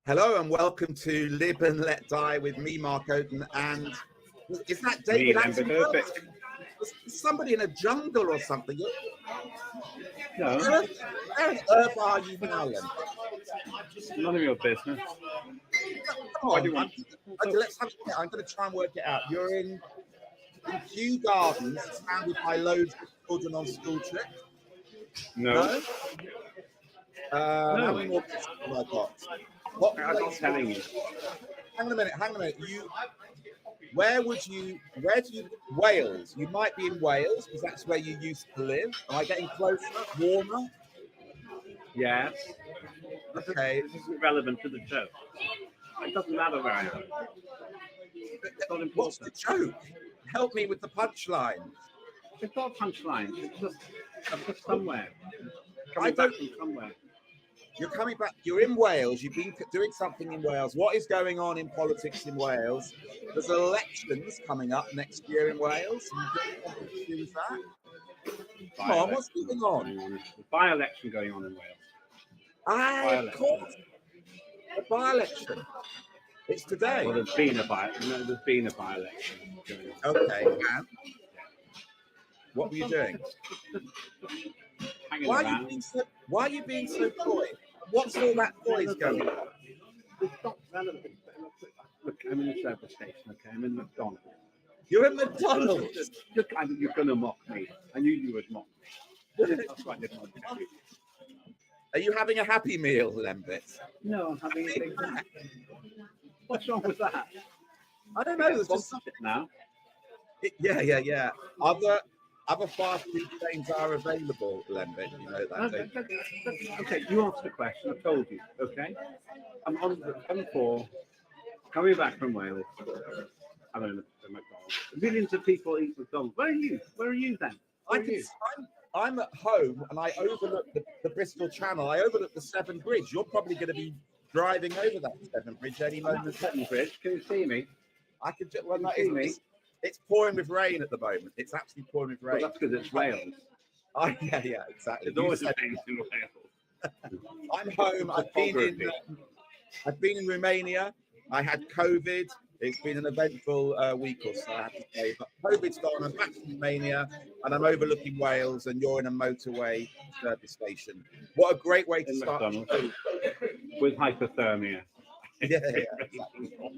Hello and welcome to Lib Let Die with me, Mark Oaten, and is that Me, David Lembit Öpik. Is somebody in a jungle or something? No, Where on earth are you now, Lembit? none of your business. Come Why do on, you want? okay, let's have it. I'm going to try and work it out. You're in Kew Gardens, surrounded by loads of children on school trips. No, How many more questions have I got? What I'm not place? telling you. Hang on a minute. Where do you, Wales? You might be in Wales because that's where you used to live. Am I getting closer, warmer? Yes. Okay. This isn't relevant to the show. It doesn't matter where I am. It's not What's the important. joke? Help me with the punchline. It's not punchlines. It's just I'm just somewhere. I Coming back don't. from somewhere. You're coming back. You're in Wales. You've been doing something in Wales. What is going on in politics in Wales? There's elections coming up next year in Wales. And you've got something to do with that? Come on, what's going on? By-election going on in Wales. Of course, the by-election. It's today. Well, there's been a by-election going on. Okay, and what were you doing? Hanging Why around. are you being so coy? What's all that noise going on? It's not relevant. Look, I'm in a service station, okay? I'm in McDonald's. You're at McDonald's. Look, you're going to mock me. I knew you would mock me. That's why I didn't want to tell you. Are you having a Happy Meal, Lembit? No, I'm having a Big Mac. What's wrong with that? I don't know. There's just It now. yeah. Other fast food chains are available, Lembit. You know that. Okay, you asked the question. I told you. Okay, I'm on for coming back from Wales. I'm in a McDonald's. Millions of people eat McDonald's. Where are you? Where are you then? I'm at home and I overlook the Bristol Channel. I overlook the Severn Bridge. You're probably going to be driving over that Severn Bridge any moment. The Severn Bridge. Can you see me? I could. Well, no, it's pouring with rain at the moment. It's actually pouring with rain. Well, that's because it's Wales. Oh, yeah, exactly. It's always the case in Wales. I'm home. I've been in Romania. I had COVID. It's been an eventful week or so, I have to say. But COVID's gone. I'm back in Romania, and I'm overlooking Wales, and you're in a motorway service station. What a great way to start with hypothermia. Yeah.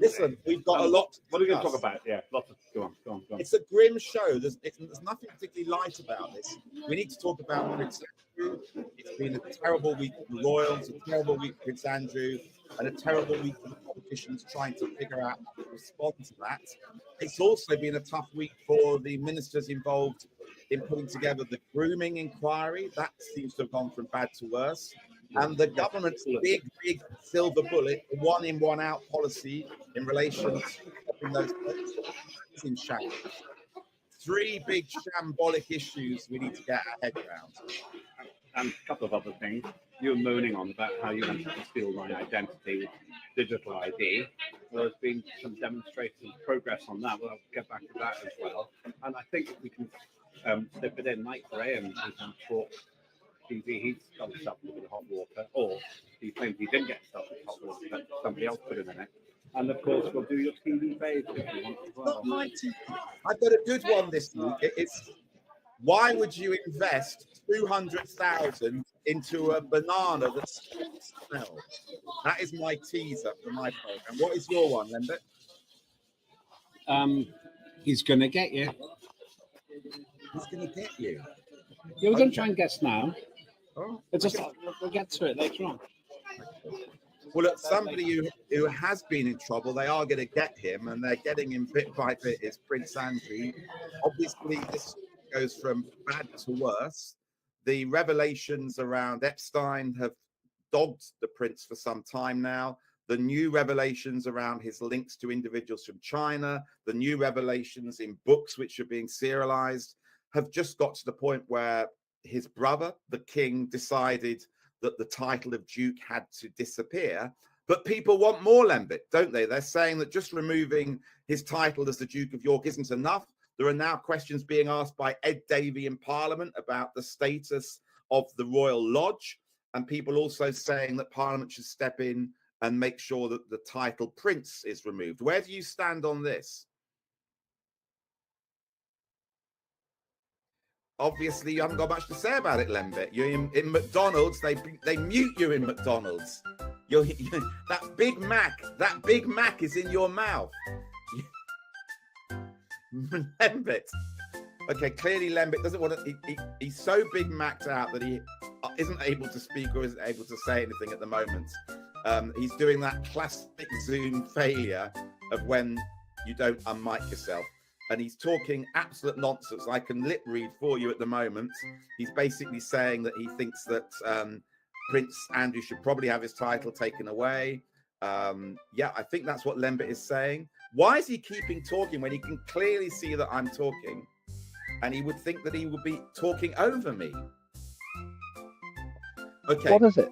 Listen, we've got a lot. What are we going to talk about? Yeah, lots of. Go on. It's a grim show. There's nothing particularly light about this. We need to talk about Prince Andrew. It's been a terrible week for the royals, a terrible week for Prince Andrew, and a terrible week for the politicians trying to figure out how to respond to that. It's also been a tough week for the ministers involved in putting together the grooming inquiry. That seems to have gone from bad to worse. And the government's big silver bullet, the one in, one out policy in relation to stopping those in shambles. Three big shambolic issues we need to get our head around. And a couple of other things. You were moaning on about how you wanted to steal my identity with digital ID. Well, there's been some demonstrated progress on that. We'll get back to that as well. And I think we can slip it in. Mike Graham, who's on Talk TV, he's got himself with hot water, or he claims he didn't get himself with hot water, but somebody else put him in it. And of course, we'll do your TV phase if you want as well. Not my TV. I've got a good one this week. It's why would you invest 200,000 into a banana that smells? That is my teaser for my program. What is your one, Lembit? He's going to get you. He's going to get you. Yeah, we're going to try and guess now. Oh, we'll get to it later on. Well, look, somebody who has been in trouble, they are going to get him, and they're getting him bit by bit, is Prince Andrew. Obviously, this goes from bad to worse. The revelations around Epstein have dogged the prince for some time now. The new revelations around his links to individuals from China, the new revelations in books which are being serialized, have just got to the point where his brother, the king, decided that the title of Duke had to disappear. But people want more, Lembit, don't they? They're saying that just removing his title as the Duke of York isn't enough. There are now questions being asked by Ed Davey in Parliament about the status of the Royal Lodge, and people also saying that Parliament should step in and make sure that the title Prince is removed. Where do you stand on this? Obviously, you haven't got much to say about it, Lembit. You're in McDonald's. They mute you in McDonald's. That Big Mac is in your mouth. Lembit. Okay, clearly Lembit doesn't want to. He's so Big Mac'd out that he isn't able to speak or isn't able to say anything at the moment. He's doing that classic Zoom failure of when you don't unmic yourself. And he's talking absolute nonsense. I can lip read for you at the moment. He's basically saying that he thinks that Prince Andrew should probably have his title taken away. Yeah, I think that's what Lembit is saying. Why is he keeping talking when he can clearly see that I'm talking? And he would think that he would be talking over me. Okay. What is it?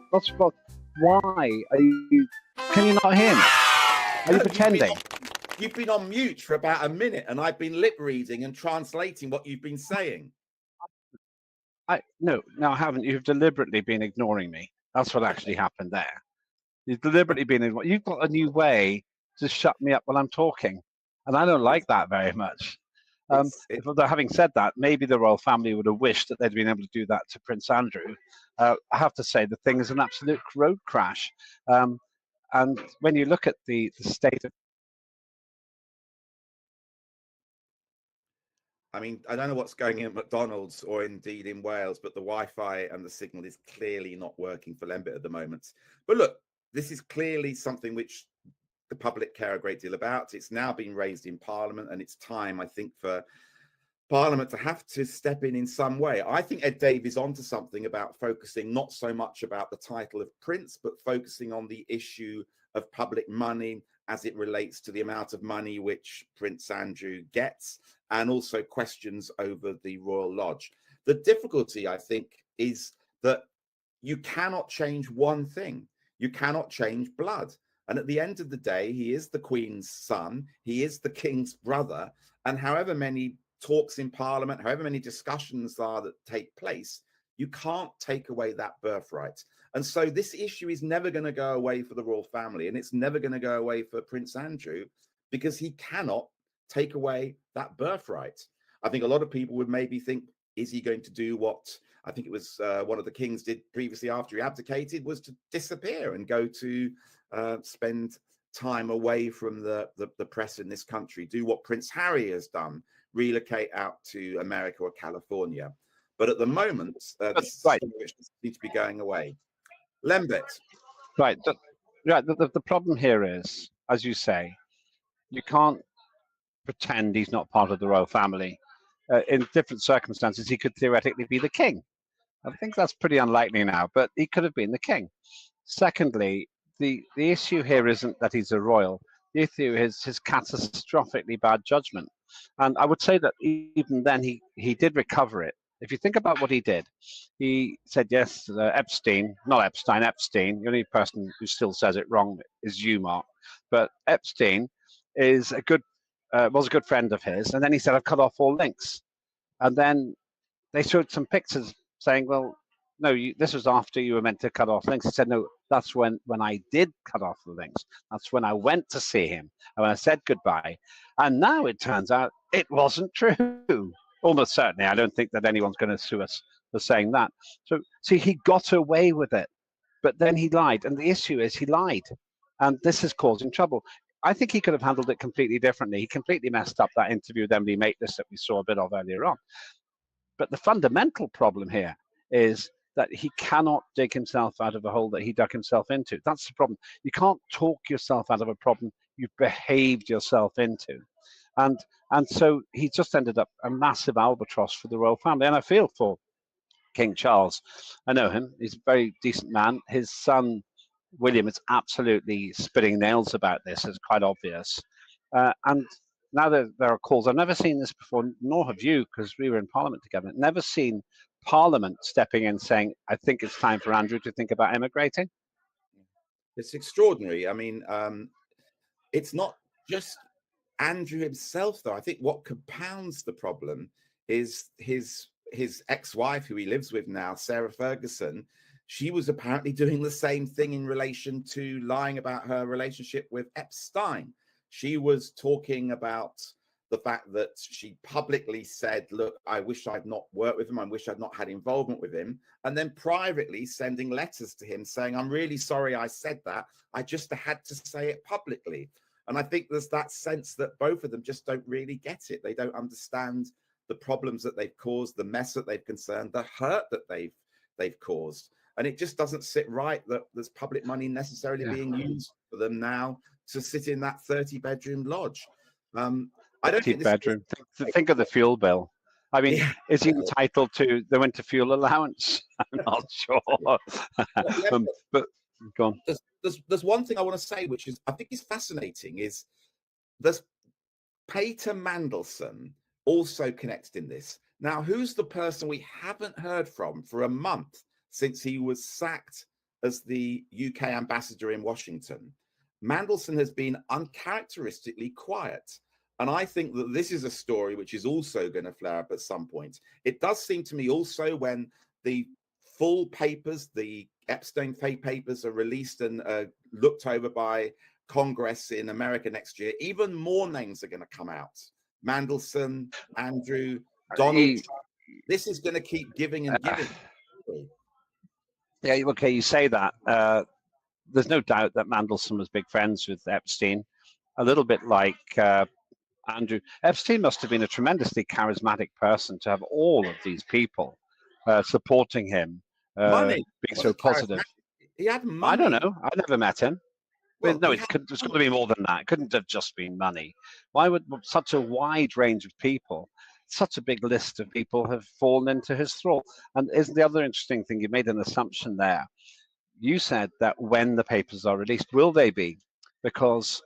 Why are you? Can you not hear me? Are you pretending? You've been on mute for about a minute, and I've been lip reading and translating what you've been saying. No, I haven't. You've deliberately been ignoring me. That's what actually happened there. You've deliberately been ignoring. You've got a new way to shut me up while I'm talking, and I don't like that very much. Having said that, maybe the royal family would have wished that they'd been able to do that to Prince Andrew. I have to say the thing is an absolute road crash. And when you look at the state of, I mean, I don't know what's going in at McDonald's or indeed in Wales, but the Wi-Fi and the signal is clearly not working for Lembit at the moment. But look, this is clearly something which the public care a great deal about. It's now been raised in Parliament, and it's time, I think, for Parliament to have to step in some way. I think Ed Davey's onto something about focusing not so much about the title of Prince, but focusing on the issue of public money as it relates to the amount of money which Prince Andrew gets, and also questions over the Royal Lodge. The difficulty, I think, is that you cannot change one thing. You cannot change blood. And at the end of the day, he is the Queen's son. He is the King's brother. And however many talks in Parliament, however many discussions are that take place, you can't take away that birthright. And so this issue is never going to go away for the royal family, and it's never going to go away for Prince Andrew, because he cannot take away that birthright. I think a lot of people would maybe think, is he going to do what I think it was one of the kings did previously after he abdicated, was to disappear and go to spend time away from the press in this country, do what Prince Harry has done, relocate out to America or California. But at the moment, this right, which seems to be going away. Lembit. Right. The problem here is, as you say, you can't pretend he's not part of the royal family. In different circumstances, he could theoretically be the king. I think that's pretty unlikely now, but he could have been the king. Secondly, the issue here isn't that he's a royal. The issue is his catastrophically bad judgment. And I would say that even then he did recover it. If you think about what he did, he said, yes, Epstein. The only person who still says it wrong is you, Mark. But Epstein is was a good friend of his. And then he said, I've cut off all links. And then they showed some pictures saying, well, no, this was after you were meant to cut off links. He said, no, that's when I did cut off the links. That's when I went to see him and when I said goodbye. And now it turns out it wasn't true. Almost certainly. I don't think that anyone's going to sue us for saying that. So, see, he got away with it, but then he lied. And the issue is he lied. And this is causing trouble. I think he could have handled it completely differently. He completely messed up that interview with Emily Maitlis that we saw a bit of earlier on. But the fundamental problem here is that he cannot dig himself out of the hole that he dug himself into. That's the problem. You can't talk yourself out of a problem you've behaved yourself into. And so he just ended up a massive albatross for the royal family. And I feel for King Charles. I know him. He's a very decent man. His son, William, is absolutely spitting nails about this. It's quite obvious. And now there are calls. I've never seen this before, nor have you, because we were in Parliament together. Never seen Parliament stepping in saying, I think it's time for Andrew to think about immigrating. It's extraordinary. I mean, it's not just Andrew himself, though. I think what compounds the problem is his ex-wife, who he lives with now, Sarah Ferguson, she was apparently doing the same thing in relation to lying about her relationship with Epstein. She was talking about the fact that she publicly said, look, I wish I'd not worked with him. I wish I'd not had involvement with him. And then privately sending letters to him saying, I'm really sorry I said that. I just had to say it publicly. And I think there's that sense that both of them just don't really get it. They don't understand the problems that they've caused, the mess that they've concerned, the hurt that they've caused. And it just doesn't sit right that there's public money necessarily being used for them now to sit in that 30-bedroom lodge. I don't think bedroom. Think of the fuel bill. I mean, is he entitled to the winter fuel allowance? I'm not sure. But go on. There's one thing I want to say, which is I think is fascinating, is there's Peter Mandelson also connected in this. Now, who's the person we haven't heard from for a month since he was sacked as the UK ambassador in Washington? Mandelson has been uncharacteristically quiet. And I think that this is a story which is also going to flare up at some point. It does seem to me also when the full papers, the Epstein papers are released and looked over by Congress in America next year, even more names are going to come out. Mandelson, Andrew, Donald Trump. This is going to keep giving and giving. Yeah, okay, you say that. There's no doubt that Mandelson was big friends with Epstein, a little bit like Andrew. Epstein must have been a tremendously charismatic person to have all of these people supporting him, being so positive. He had money. I don't know. I never met him. Well, no, it's got to be more than that. It couldn't have just been money. Why would such a wide range of people, such a big list of people, have fallen into his thrall? And isn't the other interesting thing, you made an assumption there. You said that when the papers are released, will they be? Because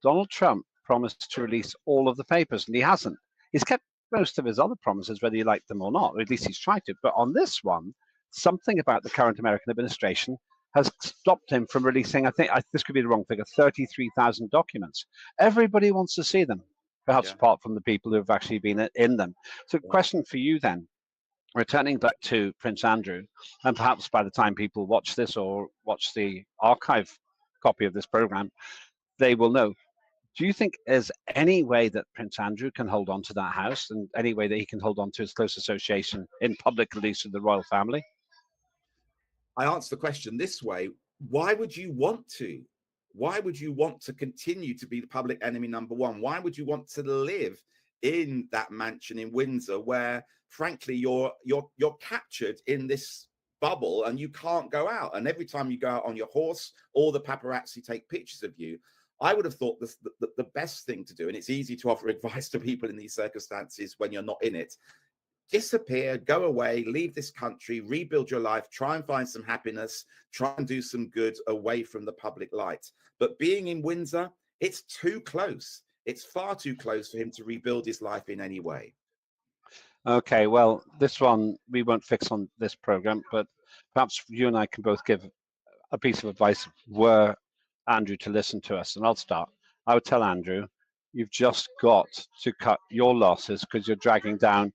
Donald Trump promised to release all of the papers, and he hasn't. He's kept most of his other promises, whether you like them or not, or at least he's tried to. But on this one, something about the current American administration has stopped him from releasing, I think this could be the wrong figure, 33,000 documents. Everybody wants to see them, perhaps apart from the people who have actually been in them. So question for you then, returning back to Prince Andrew, and perhaps by the time people watch this or watch the archive copy of this program, they will know. Do you think there's any way that Prince Andrew can hold on to that house, and any way that he can hold on to his close association in public release with the royal family? I answer the question this way. Why would you want to? Why would you want to continue to be the public enemy number one? Why would you want to live in that mansion in Windsor where, frankly, you're captured in this bubble and you can't go out? And every time you go out on your horse, all the paparazzi take pictures of you. I would have thought the best thing to do, and it's easy to offer advice to people in these circumstances when you're not in it, disappear, go away, leave this country, rebuild your life, try and find some happiness, try and do some good away from the public light. But being in Windsor, it's too close. It's far too close for him to rebuild his life in any way. Okay, well, this one we won't fix on this program, but perhaps you and I can both give a piece of advice were Andrew to listen to us. And I'll start. I would tell Andrew, you've just got to cut your losses because you're dragging down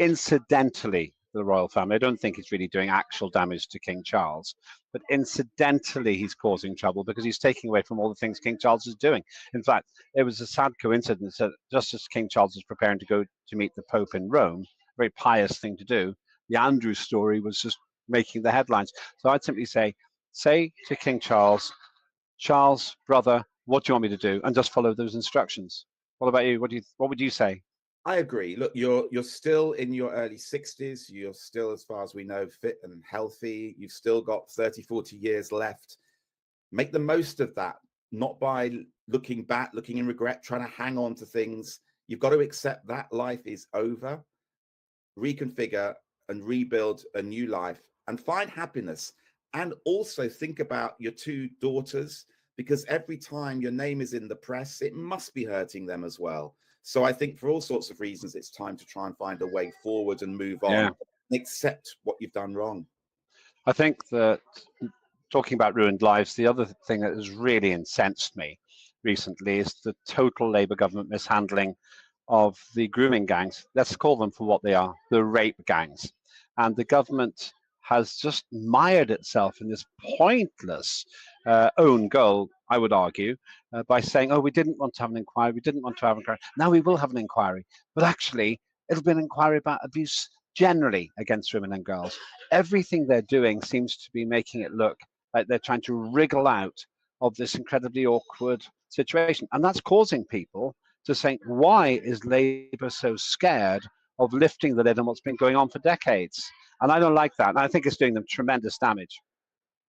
incidentally the royal family. I don't think he's really doing actual damage to King Charles, but incidentally he's causing trouble because he's taking away from all the things King Charles is doing. In fact, it was a sad coincidence that just as King Charles was preparing to go to meet the Pope in Rome, a very pious thing to do, the Andrew story was just making the headlines. So I'd simply say to King Charles, Charles, brother, what do you want me to do? And just follow those instructions. What about you? What would you say? I agree. Look, you're still in your early 60s. You're still, as far as we know, fit and healthy. You've still got 30, 40 years left. Make the most of that, not by looking back, looking in regret, trying to hang on to things. You've got to accept that life is over, reconfigure and rebuild a new life and find happiness. And also think about your two daughters, because every time your name is in the press, it must be hurting them as well. So I think for all sorts of reasons, it's time to try and find a way forward and move on and accept what you've done wrong. I think that talking about ruined lives, the other thing that has really incensed me recently is the total Labour government mishandling of the grooming gangs. Let's call them for what they are, the rape gangs. And the government has just mired itself in this pointless own goal, I would argue, by saying, oh, we didn't want to have an inquiry, we didn't want to have an inquiry. Now we will have an inquiry. But actually, it'll be an inquiry about abuse generally against women and girls. Everything they're doing seems to be making it look like they're trying to wriggle out of this incredibly awkward situation. And that's causing people to think, why is Labour so scared of lifting the lid on what's been going on for decades? And I don't like that. And I think it's doing them tremendous damage.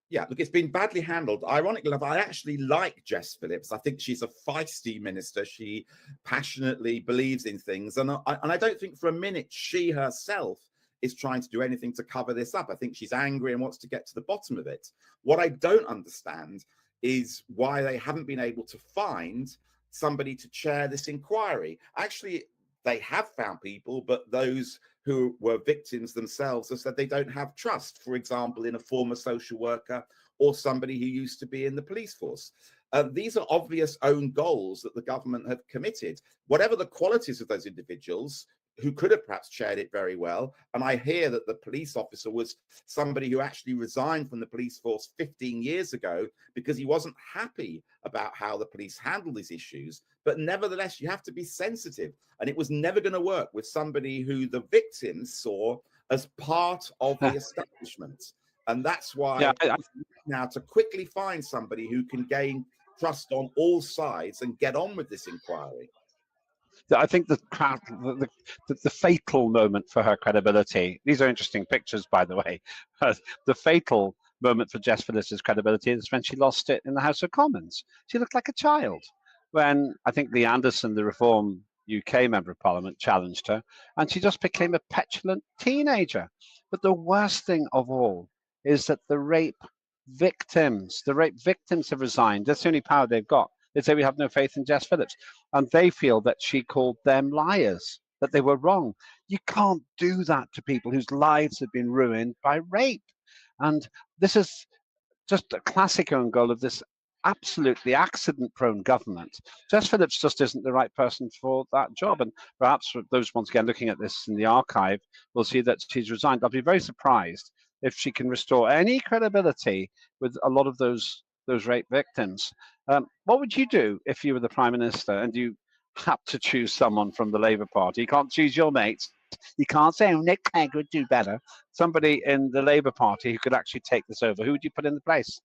Yeah, look, it's been badly handled. Ironically enough, I actually like Jess Phillips. I think she's a feisty minister. She passionately believes in things. And I don't think for a minute she herself is trying to do anything to cover this up. I think she's angry and wants to get to the bottom of it. What I don't understand is why they haven't been able to find somebody to chair this inquiry. Actually, they have found people, but those who were victims themselves have said they don't have trust, for example, in a former social worker or somebody who used to be in the police force. These are obvious own goals that the government have committed. Whatever the qualities of those individuals who could have perhaps chaired it very well, and I hear that the police officer was somebody who actually resigned from the police force 15 years ago because he wasn't happy about how the police handled these issues. But nevertheless, you have to be sensitive. And it was never going to work with somebody who the victims saw as part of the establishment. And that's why now to quickly find somebody who can gain trust on all sides and get on with this inquiry. I think the fatal moment for her credibility, these are interesting pictures, by the way, the fatal moment for Jess Phillips' credibility is when she lost it in the House of Commons. She looked like a child. When I think Lee Anderson, the Reform UK Member of Parliament, challenged her, and she just became a petulant teenager. But the worst thing of all is that the rape victims have resigned. That's the only power they've got. They say we have no faith in Jess Phillips. And they feel that she called them liars, that they were wrong. You can't do that to people whose lives have been ruined by rape. And this is just a classic own goal of this absolutely accident-prone government. Jess Phillips just isn't the right person for that job. And perhaps for those, once again, looking at this in the archive, will see that she's resigned. I'll be very surprised if she can restore any credibility with a lot of those rape victims. What would you do if you were the Prime Minister and you had to choose someone from the Labour Party? You can't choose your mates. You can't say, oh, Nick Clegg would do better. Somebody in the Labour Party who could actually take this over. Who would you put in the place?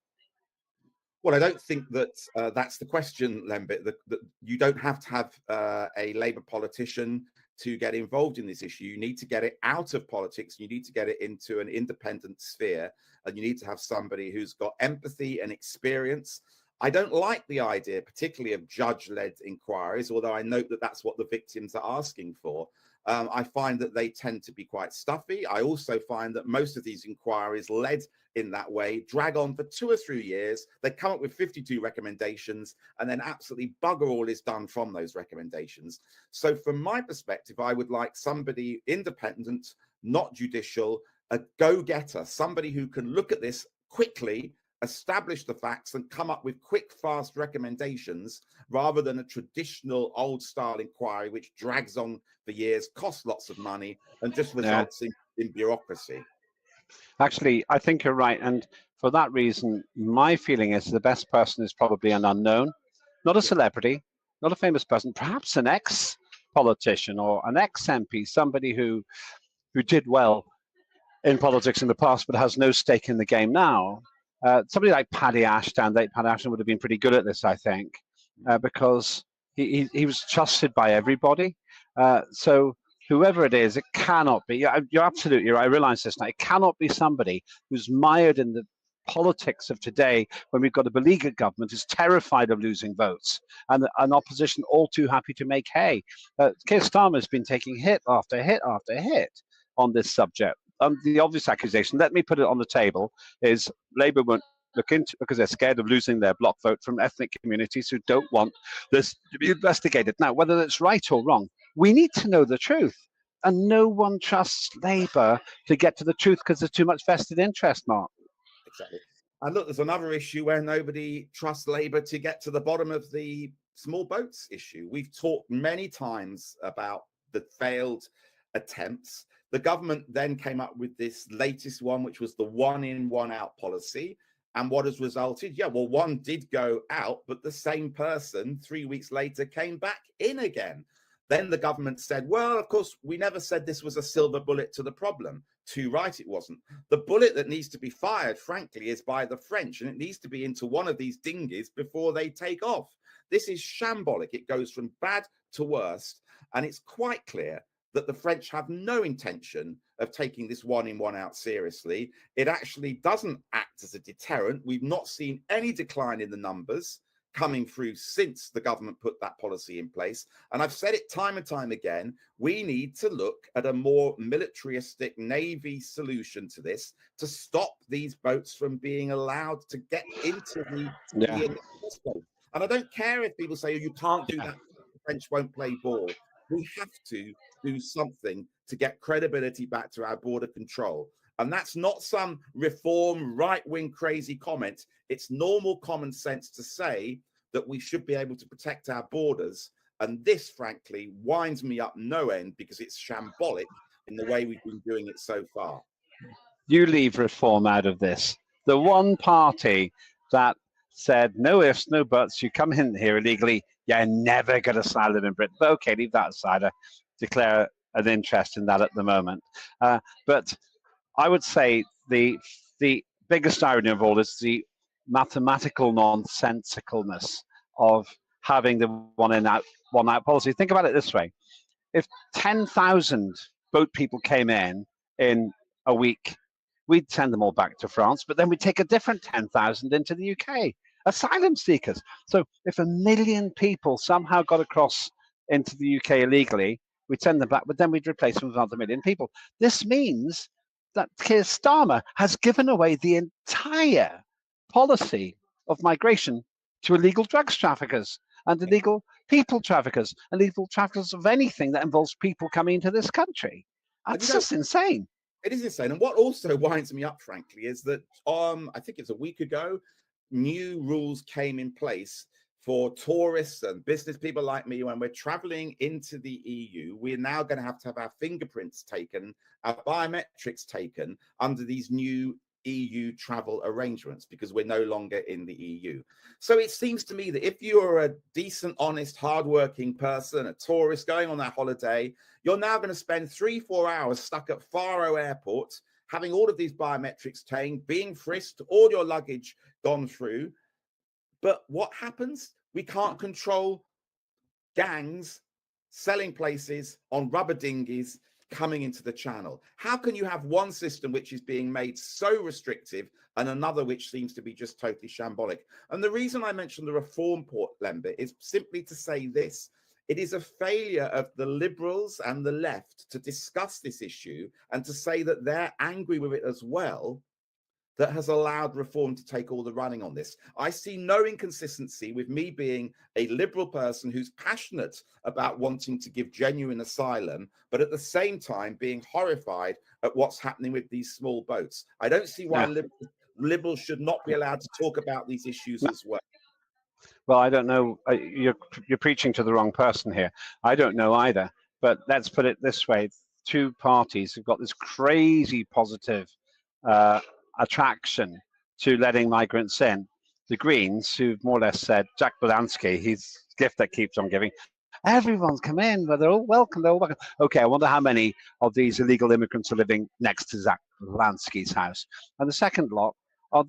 Well, I don't think that that's the question, Lembit. That you don't have to have a Labour politician to get involved in this issue. You need to get it out of politics. You need to get it into an independent sphere, and you need to have somebody who's got empathy and experience. I don't like the idea, particularly of judge-led inquiries, although I note that that's what the victims are asking for. I find that they tend to be quite stuffy. I also find that most of these inquiries led in that way drag on for 2 or 3 years. They come up with 52 recommendations, and then absolutely bugger all is done from those recommendations. So from my perspective, I would like somebody independent, not judicial, a go-getter, somebody who can look at this quickly, establish the facts and come up with quick, fast recommendations rather than a traditional old style inquiry which drags on for years, costs lots of money, and just results in bureaucracy. Actually, I think you're right. And for that reason, my feeling is the best person is probably an unknown, not a celebrity, not a famous person, perhaps an ex-politician or an ex-MP, somebody who did well in politics in the past but has no stake in the game now. Somebody like Paddy Ashton, Paddy Ashton would have been pretty good at this, I think, because he was trusted by everybody. So whoever it is, it cannot be. You're absolutely right. I realize this now. It cannot be somebody who's mired in the politics of today when we've got a beleaguered government who's terrified of losing votes and an opposition all too happy to make hay. Keir Starmer's been taking hit after hit after hit on this subject. The obvious accusation, let me put it on the table, is Labour won't look into it because they're scared of losing their block vote from ethnic communities who don't want this to be investigated. Now, whether that's right or wrong, we need to know the truth. And no one trusts Labour to get to the truth because there's too much vested interest, Mark. Exactly. And look, there's another issue where nobody trusts Labour to get to the bottom of the small boats issue. We've talked many times about the failed attempts. The government then came up with this latest one, which was the 1 in, 1 out policy. And what has resulted? Yeah, well, one did go out, but the same person 3 weeks later came back in again. Then the government said, well, of course, we never said this was a silver bullet to the problem. Too right, it wasn't. The bullet that needs to be fired, frankly, is by the French, and it needs to be into one of these dinghies before they take off. This is shambolic. It goes from bad to worst, and it's quite clear that the French have no intention of taking this 1 in, 1 out seriously. It actually doesn't act as a deterrent. We've not seen any decline in the numbers coming through since the government put that policy in place. And I've said it time and time again, we need to look at a more militaristic Navy solution to this to stop these boats from being allowed to get into the first place. And I don't care if people say, oh, you can't do that, the French won't play ball. We have to do something to get credibility back to our border control. And that's not some reform right-wing crazy comment. It's normal common sense to say that we should be able to protect our borders. And this, frankly, winds me up no end because it's shambolic in the way we've been doing it so far. You leave reform out of this. The one party that said, no ifs, no buts, you come in here illegally, you're never get asylum in Britain. But okay, leave that aside. I declare an interest in that at the moment. But I would say the biggest irony of all is the mathematical nonsensicalness of having the 1 in, 1 out policy. Think about it this way. If 10,000 boat people came in a week, we'd send them all back to France, but then we'd take a different 10,000 into the UK, asylum seekers. So if 1 million people somehow got across into the UK illegally, we'd send them back, but then we'd replace them with another 1 million people. This means that Keir Starmer has given away the entire policy of migration to illegal drugs traffickers and illegal people traffickers, illegal traffickers of anything that involves people coming into this country. That's just insane. It is insane. And what also winds me up, frankly, is that I think it's a week ago, new rules came in place for tourists and business people like me. When we're traveling into the EU, we're now going to have our fingerprints taken, our biometrics taken under these new EU travel arrangements because we're no longer in the EU. So it seems to me that if you are a decent, honest, hardworking person, a tourist going on that holiday, you're now going to spend 3-4 hours stuck at Faro Airport, having all of these biometrics taken, being frisked, all your luggage gone through. But what happens? We can't control gangs selling places on rubber dinghies coming into the channel. How can you have one system which is being made so restrictive and another which seems to be just totally shambolic? And the reason I mentioned the reform port, Lembit, is simply to say this. It is a failure of the Liberals and the left to discuss this issue and to say that they're angry with it as well, that has allowed reform to take all the running on this. I see no inconsistency with me being a liberal person who's passionate about wanting to give genuine asylum, but at the same time being horrified at what's happening with these small boats. I don't see why liberals should not be allowed to talk about these issues as well. Well, I don't know. You're preaching to the wrong person here. I don't know either. But let's put it this way. Two parties have got this crazy positive attraction to letting migrants in. The Greens, who've more or less said, Jack Belansky, he's the gift that keeps on giving. Everyone's come in, but they're all welcome. They're all welcome. Okay, I wonder how many of these illegal immigrants are living next to Jack Belansky's house. And the second lot are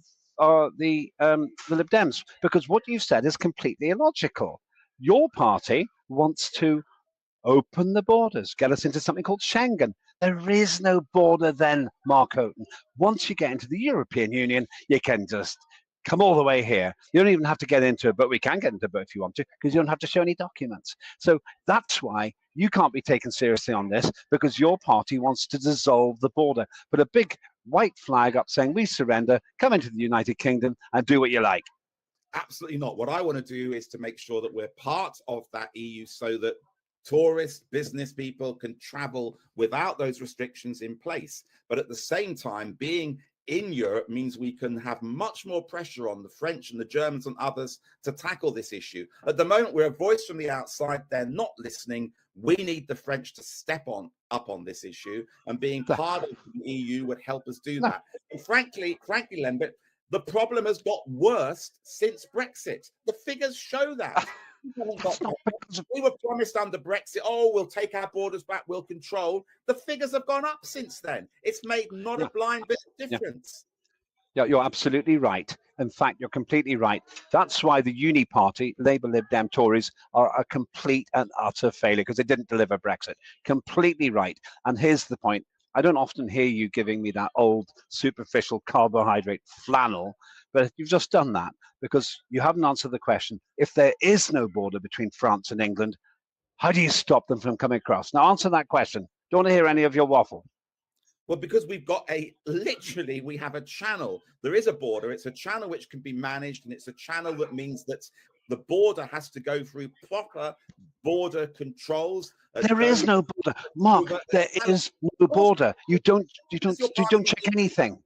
the Lib Dems, because what you said is completely illogical. Your party wants to open the borders, get us into something called Schengen. There is no border then, Mark Oaten. Once you get into the European Union, you can just come all the way here. You don't even have to get into it, but we can get into it if you want to, because you don't have to show any documents. So that's why you can't be taken seriously on this, because your party wants to dissolve the border. Put a big white flag up saying, we surrender, come into the United Kingdom and do what you like. Absolutely not. What I want to do is to make sure that we're part of that EU so that tourists, business people can travel without those restrictions in place. But at the same time, being in Europe means we can have much more pressure on the French and the Germans and others to tackle this issue. At the moment, we're a voice from the outside. They're not listening. We need the French to step up on this issue, and being part of the EU would help us do that. And frankly, Lembit, the problem has got worse since Brexit. The figures show that. We were promised under Brexit, oh, we'll take our borders back, we'll control. The figures have gone up since then. It's made not a blind bit of difference. Yeah, you're absolutely right. In fact, you're completely right. That's why the Uni Party, Labour, Lib Dem, Tories, are a complete and utter failure, because they didn't deliver Brexit. Completely right. And here's the point. I don't often hear you giving me that old superficial carbohydrate flannel, but you've just done that because you haven't answered the question. If there is no border between France and England, how do you stop them from coming across? Now answer that question. Don't want to hear any of your waffle. Well, because we've got literally, we have a channel. There is a border. It's a channel which can be managed, and it's a channel that means that the border has to go through proper border controls. There is no border, Mark. There is no border. You don't check anything.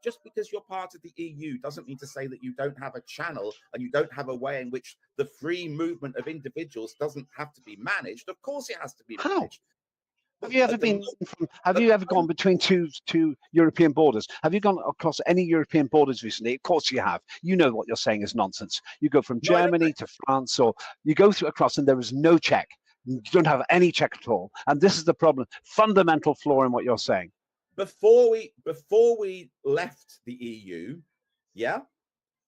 Just because you're part of the EU doesn't mean to say that you don't have a channel and you don't have a way in which the free movement of individuals doesn't have to be managed. Of course, it has to be managed. Have you ever been? Have you ever gone between two European borders? Have you gone across any European borders recently? Of course you have. You know what you're saying is nonsense. You go from Germany to France, or you go through across, and there is no check. You don't have any check at all, and this is the problem. Fundamental flaw in what you're saying. Before we left the EU,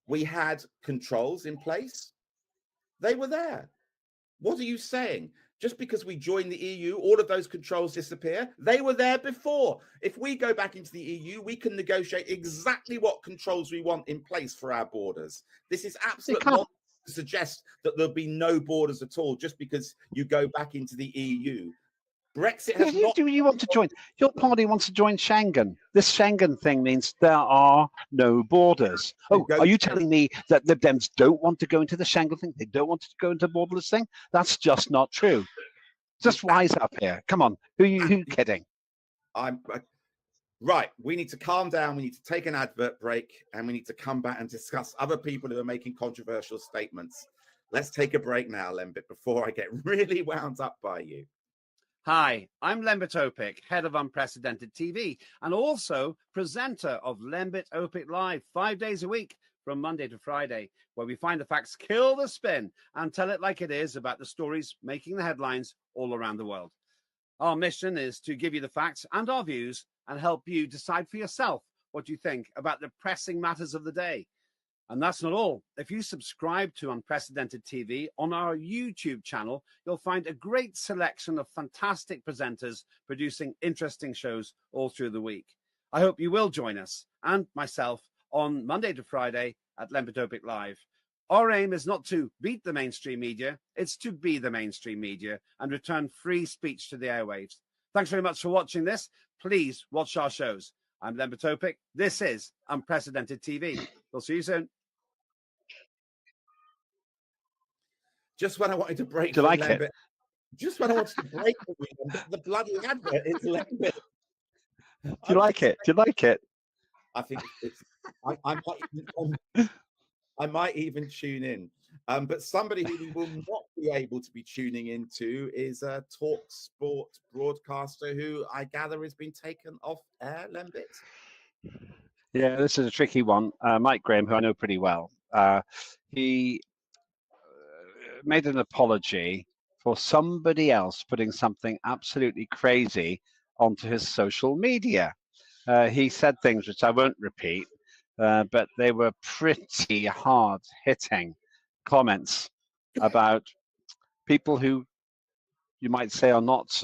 we had controls in place. They were there. What are you saying? Just because we joined the EU, all of those controls disappear? They were there before. If we go back into the EU, we can negotiate exactly what controls we want in place for our borders. This is absolute nonsense to suggest that there'll be no borders at all just because you go back into the EU. Brexit has not... Do you want to join? Your party wants to join Schengen. This Schengen thing means there are no borders. Oh, are you telling me that Lib Dems don't want to go into the Schengen thing? They don't want to go into borderless thing? That's just not true. Just wise up here. Come on. Who are you kidding? Right. We need to calm down. We need to take an advert break, and we need to come back and discuss other people who are making controversial statements. Let's take a break now, Lembit, before I get really wound up by you. Hi, I'm Lembit Öpik, head of Unprecedented TV, and also presenter of Lembit Öpik Live 5 days a week from Monday to Friday, where we find the facts, kill the spin, and tell it like it is about the stories making the headlines all around the world. Our mission is to give you the facts and our views and help you decide for yourself what you think about the pressing matters of the day. And that's not all. If you subscribe to Unprecedented TV on our YouTube channel, you'll find a great selection of fantastic presenters producing interesting shows all through the week. I hope you will join us and myself on Monday to Friday at Lembit Öpik Live. Our aim is not to beat the mainstream media, it's to be the mainstream media and return free speech to the airwaves. Thanks very much for watching this. Please watch our shows. I'm Lembit Öpik. This is Unprecedented TV. We'll see you soon. Just when I wanted to break Do you like it? Just when I wanted to break the bloody advert is Lembit. Do you like it? Do you like it? I think I might even tune in. But somebody who we will not be able to be tuning into is a Talk Sport broadcaster who I gather has been taken off air, Lembit. Yeah, this is a tricky one. Mike Graham, who I know pretty well, he made an apology for somebody else putting something absolutely crazy onto his social media. He said things which I won't repeat, but they were pretty hard-hitting comments about people who you might say are not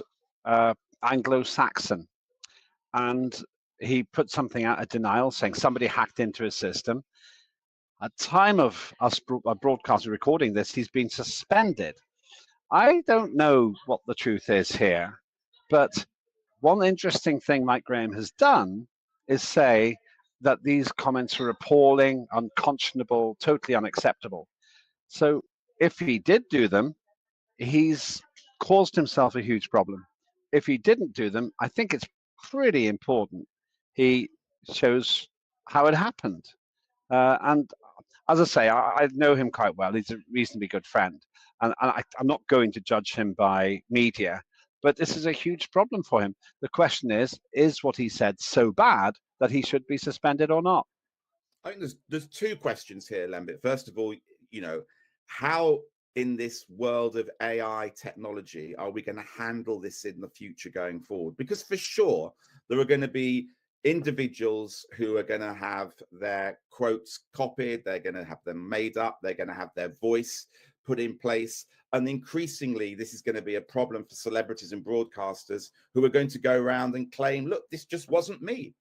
Anglo-Saxon. And he put something out of denial, saying somebody hacked into his system. At time of us broadcasting recording this, he's been suspended. I don't know what the truth is here, but one interesting thing Mike Graham has done is say that these comments are appalling, unconscionable, totally unacceptable. So if he did do them, he's caused himself a huge problem. If he didn't do them, I think it's pretty important he shows how it happened. And as I say, I know him quite well. He's a reasonably good friend. And I'm not going to judge him by media, but this is a huge problem for him. The question is what he said so bad that he should be suspended or not? I think there's two questions here, Lembit. First of all, how in this world of AI technology are we going to handle this in the future going forward? Because for sure, there are going to be individuals who are going to have their quotes copied, they're going to have them made up, they're going to have their voice put in place. And increasingly, this is going to be a problem for celebrities and broadcasters who are going to go around and claim, look, this just wasn't me.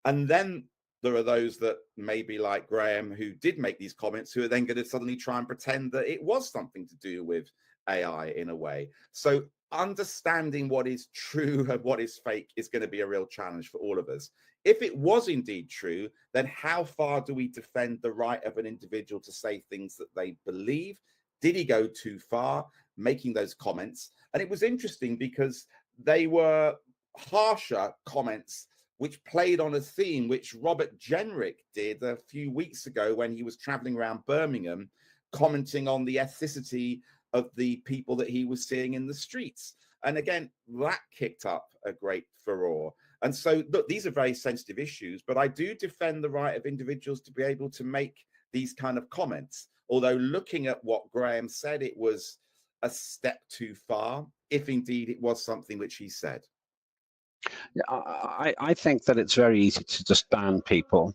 And then there are those that maybe like Graham who did make these comments who are then going to suddenly try and pretend that it was something to do with AI in a way. So understanding what is true and what is fake is going to be a real challenge for all of us. If it was indeed true, then how far do we defend the right of an individual to say things that they believe? Did he go too far making those comments? And it was interesting because they were harsher comments which played on a theme which Robert Jenrick did a few weeks ago when he was traveling around Birmingham, commenting on the ethnicity of the people that he was seeing in the streets. And again, that kicked up a great furore. And so, look, these are very sensitive issues, but I do defend the right of individuals to be able to make these kind of comments. Although looking at what Graham said, it was a step too far, if indeed it was something which he said. Yeah, I think that it's very easy to just ban people.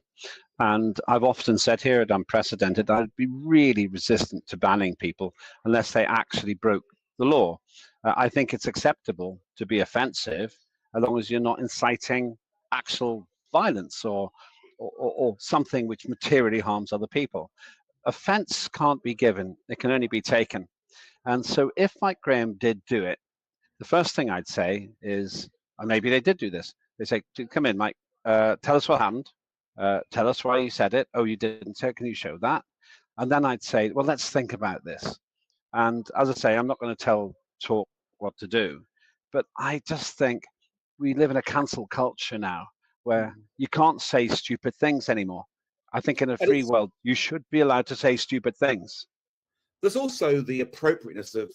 And I've often said here at Unprecedented, I'd be really resistant to banning people unless they actually broke the law. I think it's acceptable to be offensive as long as you're not inciting actual violence or something which materially harms other people. Offense can't be given, it can only be taken. And so if Mike Graham did do it, the first thing I'd say is, or maybe they did do this. They say, come in, Mike, tell us what happened. Tell us why you said it. Oh, you didn't say it. Can you show that? And then I'd say, well, let's think about this. And as I say, I'm not going to tell Talk what to do, but I just think we live in a cancel culture now where you can't say stupid things anymore. I think in a free world, you should be allowed to say stupid things. There's also the appropriateness of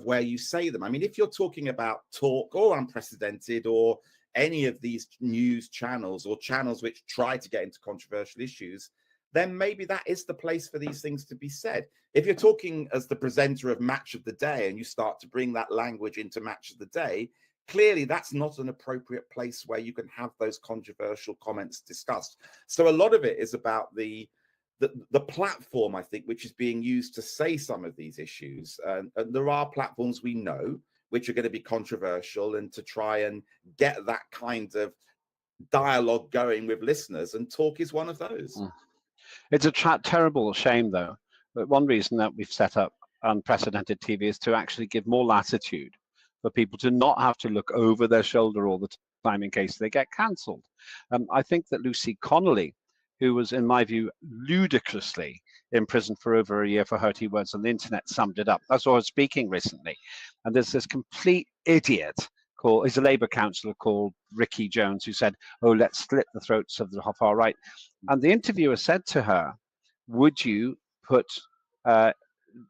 where you say them. I mean, if you're talking about Talk or Unprecedented or any of these news channels or channels which try to get into controversial issues, then maybe that is the place for these things to be said. If you're talking as the presenter of Match of the Day and you start to bring that language into Match of the Day, clearly that's not an appropriate place where you can have those controversial comments discussed. So a lot of it is about the platform, I think, which is being used to say some of these issues. And there are platforms we know which are going to be controversial and to try and get that kind of dialogue going with listeners. And Talk is one of those. It's a terrible shame, though. But one reason that we've set up Unprecedented TV is to actually give more latitude for people to not have to look over their shoulder all the time in case they get cancelled. I think that Lucy Connolly, who was, in my view, ludicrously imprisoned for over a year for hurting words on the internet, summed it up. I saw her speaking recently, and there's this complete idiot he's a Labour councillor called Ricky Jones, who said, oh, let's slit the throats of the far right. And the interviewer said to her, would you put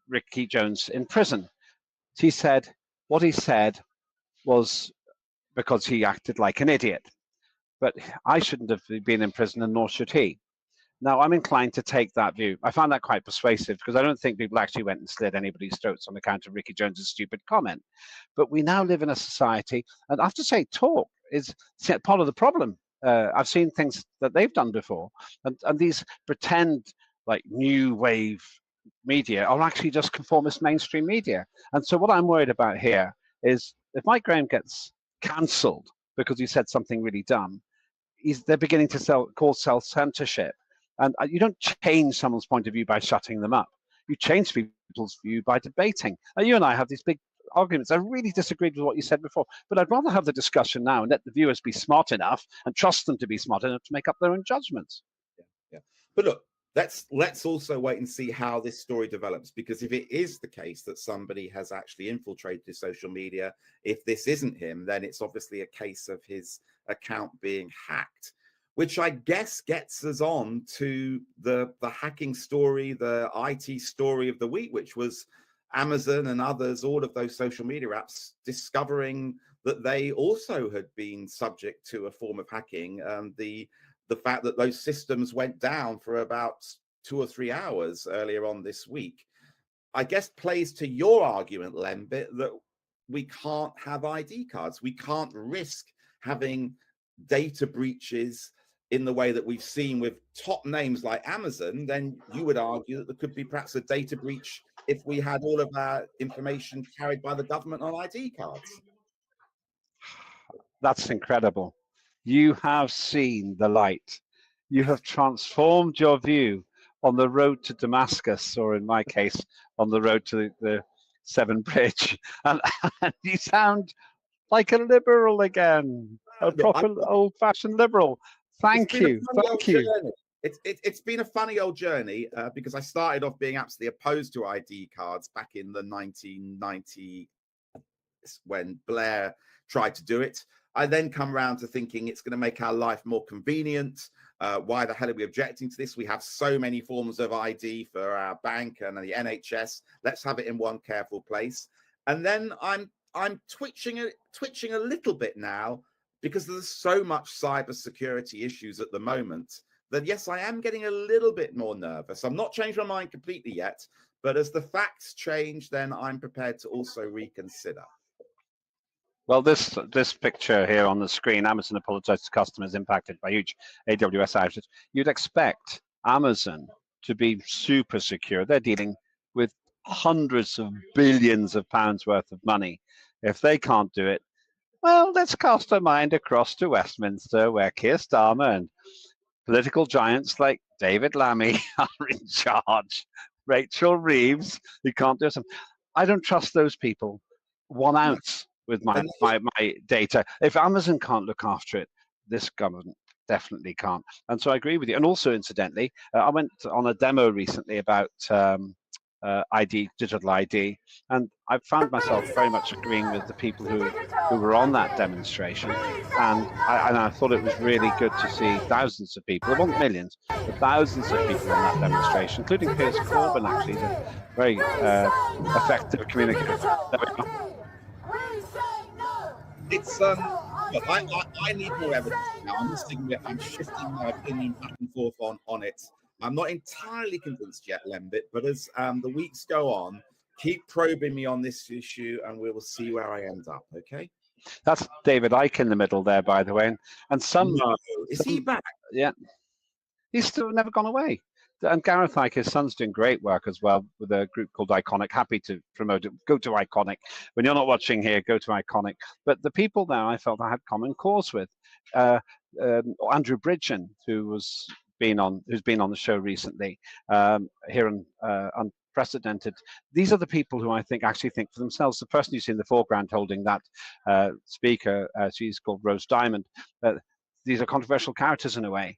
Ricky Jones in prison? She said, what he said was because he acted like an idiot. But I shouldn't have been in prison, and nor should he. Now, I'm inclined to take that view. I found that quite persuasive because I don't think people actually went and slit anybody's throats on account of Ricky Jones's stupid comment. But we now live in a society, and I have to say, Talk is part of the problem. I've seen things that they've done before, and these pretend like new wave media are actually just conformist mainstream media. And so what I'm worried about here is if Mike Graham gets cancelled because he said something really dumb, they're beginning to call self-censorship. And you don't change someone's point of view by shutting them up. You change people's view by debating. Now, you and I have these big arguments. I really disagreed with what you said before, but I'd rather have the discussion now and let the viewers be smart enough and trust them to be smart enough to make up their own judgments. Yeah. But look, let's also wait and see how this story develops, because if it is the case that somebody has actually infiltrated social media, if this isn't him, then it's obviously a case of his account being hacked. which I guess gets us on to the hacking story, the IT story of the week, which was Amazon and others, all of those social media apps, discovering that they also had been subject to a form of hacking. The fact that those systems went down for about 2 or 3 hours earlier on this week, I guess plays to your argument, Lembit, that we can't have ID cards. We can't risk having data breaches in the way that we've seen with top names like Amazon. Then you would argue that there could be perhaps a data breach if we had all of our information carried by the government on ID cards. That's incredible. You have seen the light. You have transformed your view on the road to Damascus, or in my case, on the road to the Severn Bridge. And you sound like a liberal again, a proper old-fashioned liberal. Thank you. Thank you. It's been a funny old journey because I started off being absolutely opposed to ID cards back in the 1990s when Blair tried to do it. I then come around to thinking it's going to make our life more convenient. Why the hell are we objecting to this? We have so many forms of ID for our bank and the NHS. Let's have it in one careful place. And then I'm twitching a little bit now because there's so much cybersecurity issues at the moment that, yes, I am getting a little bit more nervous. I'm not changed my mind completely yet, but as the facts change, then I'm prepared to also reconsider. Well, this picture here on the screen, Amazon apologized to customers impacted by huge AWS outages. You'd expect Amazon to be super secure. They're dealing with hundreds of billions of pounds worth of money. If they can't do it, well, let's cast our mind across to Westminster, where Keir Starmer and political giants like David Lammy are in charge. Rachel Reeves, who can't do something. I don't trust those people 1 ounce with my data. If Amazon can't look after it, this government definitely can't. And so I agree with you. And also, incidentally, I went on a demo recently about ID, digital ID, and I found myself very much agreeing with the people who were on that demonstration. And I thought it was really good to see thousands of people, there weren't millions, but thousands of people on that demonstration, including Piers Corbyn, actually, a very effective communicator. There we go. It's look, I need more evidence now. I'm shifting my opinion back and forth on it. I'm not entirely convinced yet, Lembit, but as the weeks go on, keep probing me on this issue and we will see where I end up, okay? That's David Icke in the middle there, by the way. And some... No. Is he back? Yeah. He's still never gone away. And Gareth Icke, his son's doing great work as well with a group called Iconic. Happy to promote it. Go to Iconic. When you're not watching here, go to Iconic. But the people there I felt I had common cause with. Andrew Bridgen, who's been on the show recently, here on Unprecedented. These are the people who I think actually think for themselves. The person you see in the foreground holding that speaker, she's called Rose Diamond. These are controversial characters in a way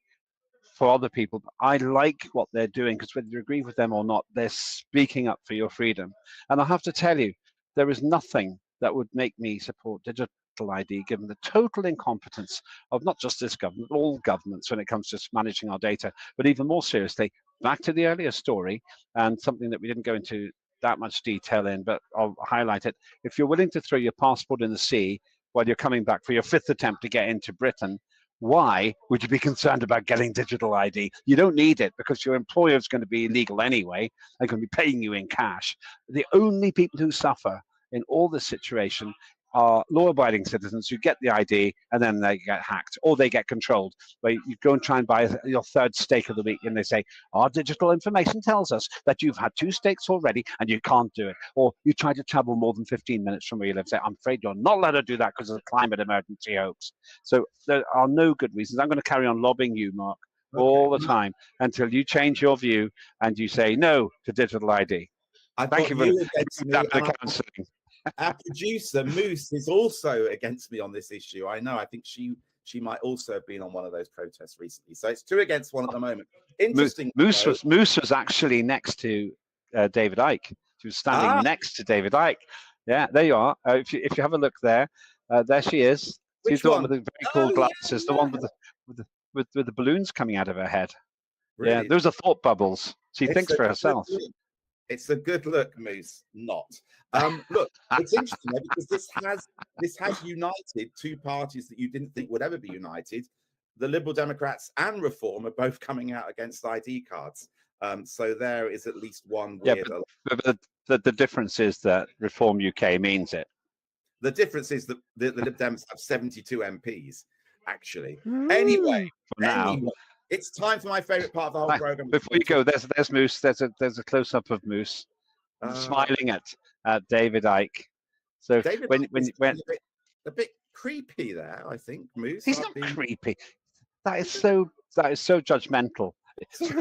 for other people. I like what they're doing because whether you agree with them or not, they're speaking up for your freedom. And I have to tell you, there is nothing that would make me support digital ID, given the total incompetence of not just this government, all governments when it comes to managing our data, but even more seriously, back to the earlier story, and something that we didn't go into that much detail in, but I'll highlight it. If you're willing to throw your passport in the sea while you're coming back for your 5th attempt to get into Britain, why would you be concerned about getting digital ID? You don't need it because your employer is going to be illegal anyway. They're going to be paying you in cash. The only people who suffer in all this situation are law-abiding citizens who get the ID and then they get hacked or they get controlled. Where you go and try and buy your 3rd steak of the week and they say, our digital information tells us that you've had 2 steaks already and you can't do it. Or you try to travel more than 15 minutes from where you live. Say, I'm afraid you're not allowed to do that because of the climate emergency hoax. So there are no good reasons. I'm going to carry on lobbying you, Mark, all the time until you change your view and you say no to digital ID. Thank you for that. Our producer Moose is also against me on this issue. I know. I think she might also have been on one of those protests recently. So it's 2 against 1 at the moment. Interesting. Moose was actually next to David Icke. She was standing next to David Icke. Yeah, there you are. If you have a look there, there she is. She's the one with the very cool glasses. The one with the with the balloons coming out of her head. Really? Yeah, those are thought bubbles. She It's thinks a for good herself. look. It's a good look, Moose. Not. Look, it's interesting though, because this has united two parties that you didn't think would ever be united. The Liberal Democrats and Reform are both coming out against ID cards. So there is at least one weird. Yeah, but the difference is that Reform UK means it. The difference is that the Lib Dems have 72 MPs, actually. Ooh, anyway, now. It's time for my favourite part of the whole program. Before you go, there's Moose. There's a close up of Moose smiling at David Icke. So David when a bit creepy there, I think. Moose. He's not creepy. That is so judgmental.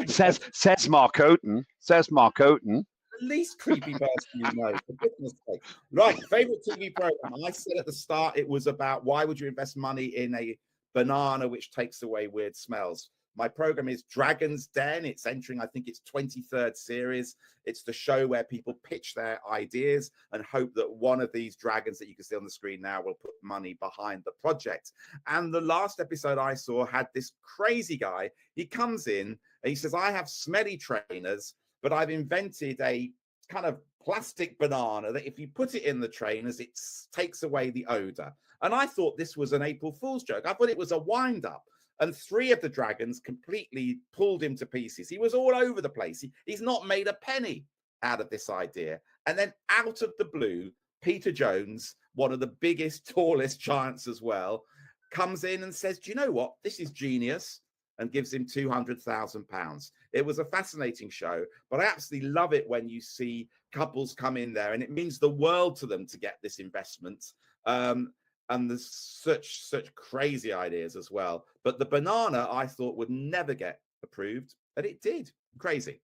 says Mark Oaten. Says Mark Oaten. The least creepy person you know, for goodness sake. Right, favorite TV program. I said at the start it was about why would you invest money in a banana which takes away weird smells. My program is Dragon's Den. It's entering, I think, its 23rd series. It's the show where people pitch their ideas and hope that one of these dragons that you can see on the screen now will put money behind the project. And the last episode I saw had this crazy guy. He comes in and he says, I have smelly trainers, but I've invented a kind of plastic banana that if you put it in the trainers, it takes away the odor. And I thought this was an April Fool's joke. I thought it was a wind-up. And 3 of the dragons completely pulled him to pieces. He was all over the place. He's not made a penny out of this idea. And then out of the blue, Peter Jones, one of the biggest, tallest giants as well, comes in and says, do you know what? This is genius, and gives him £200,000. It was a fascinating show, but I absolutely love it when you see couples come in there, and it means the world to them to get this investment. And there's such crazy ideas as well. But the banana, I thought, would never get approved, and it did. Crazy.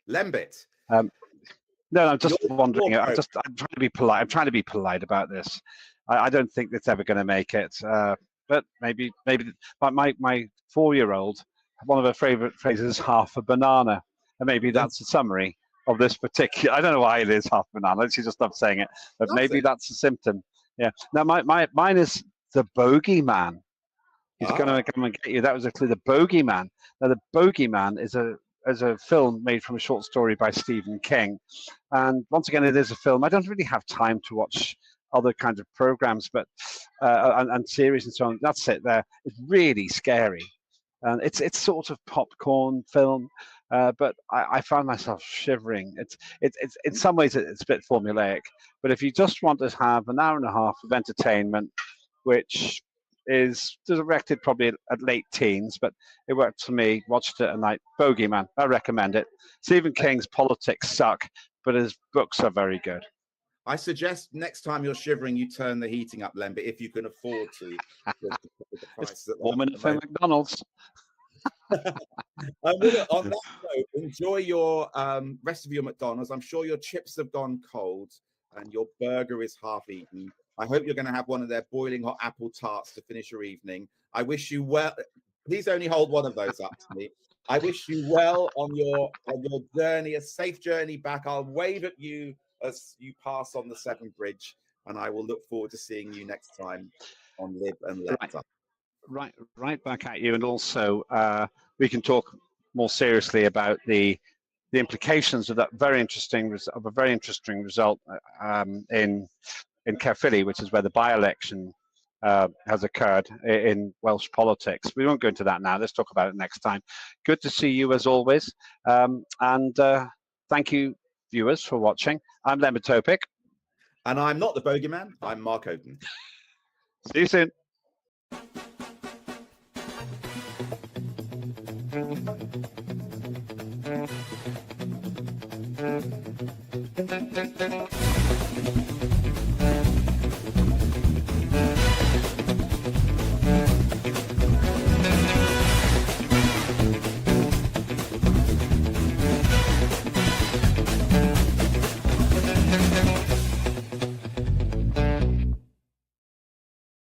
Lembit. No, I'm just wondering. I'm trying to be polite. I'm trying to be polite about this. I don't think it's ever going to make it. But maybe my 4-year-old, one of her favorite phrases is half a banana, and maybe that's a summary of this particular. I don't know why it is half banana. She just loves saying it, but maybe that's a symptom. Yeah. Now mine is the Bogeyman. He's going to come and get you. That was actually the Bogeyman. Now the Bogeyman is a film made from a short story by Stephen King, and once again it is a film. I don't really have time to watch other kinds of programs, but and series and so on. That's it. There, it's really scary, and it's sort of popcorn film. But I found myself shivering. It's in some ways it's a bit formulaic, but if you just want to have an hour and a half of entertainment, which is directed probably at late teens, but it worked for me. Watched it at night. Bogeyman, I recommend it. Stephen King's politics suck, but his books are very good. I suggest next time you're shivering, you turn the heating up, Lembit, if you can afford to. The price it's 4 minutes for McDonald's. On that note, enjoy your rest of your McDonald's. I'm sure your chips have gone cold and your burger is half eaten. I hope you're going to have one of their boiling hot apple tarts to finish your evening. I wish you well. Please only hold one of those up to me. I wish you well on your journey, a safe journey back. I'll wave at you as you pass on the Severn Bridge, and I will look forward to seeing you next time on Lib and Let Die. Right back at you, and also we can talk more seriously about the implications of that very interesting result in Caerphilly, which is where the by-election has occurred in Welsh politics. We won't go into that now. Let's talk about it next time. Good to see you as always, and thank you, viewers, for watching. I'm Lembit Öpik, and I'm not the Bogeyman. I'm Mark Oaten. See you soon. Thank you.